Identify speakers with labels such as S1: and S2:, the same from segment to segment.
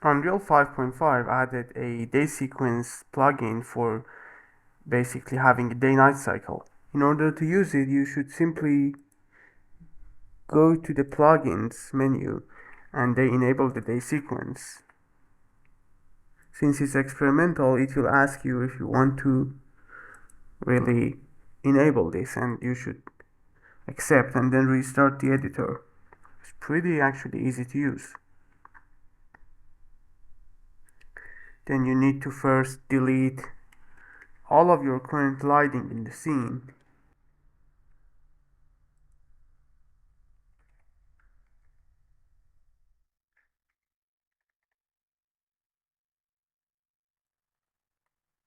S1: Unreal 5.5 added a day sequence plugin for basically having a day-night cycle. In order to use it, you should simply go to the plugins menu and they enable the day sequence. Since it's experimental, it will ask you if you want to really enable this, and you should accept and then restart the editor. It's pretty actually easy to use. Then you need to first delete all of your current lighting in the scene.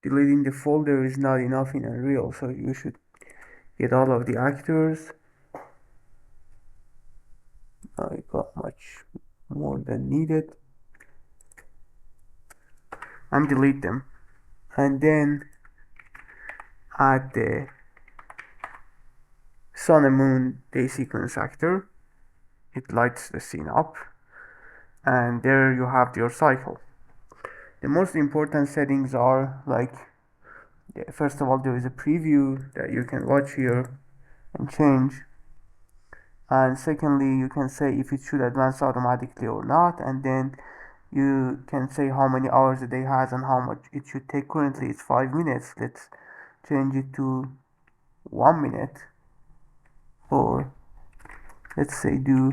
S1: Deleting the folder is not enough in Unreal, so you should get all of the actors. I got much more than needed, and delete them. And then add the sun and moon day sequence actor. It lights the scene up, and there you have your cycle. The most important settings are like, first of all, there is a preview that you can watch here and change, and secondly you can say if it should advance automatically or not, and then you can say how many hours a day has and how much it should take. Currently it's 5 minutes. Let's change it to 1 minute, or let's say do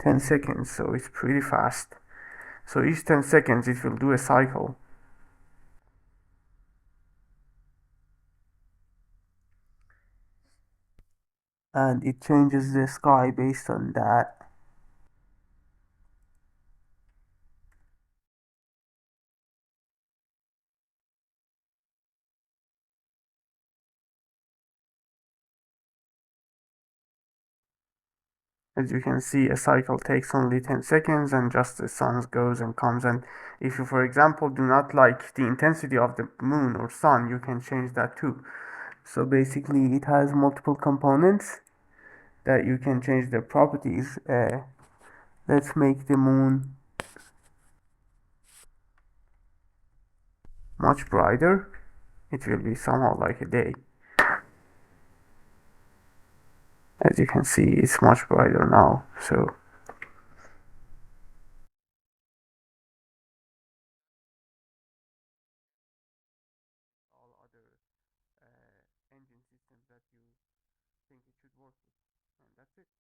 S1: 10 seconds, so it's pretty fast. So each 10 seconds it will do a cycle. And it changes the sky based on that. As you can see, a cycle takes only 10 seconds and just the sun goes and comes. And if you, for example, do not like the intensity of the moon or sun, you can change that too. So basically, it has multiple components that you can change their properties. Let's make the moon much brighter. It will be somehow like a day. As you can see, it's much brighter now. So all other engine systems that you think it should work with. And that's it.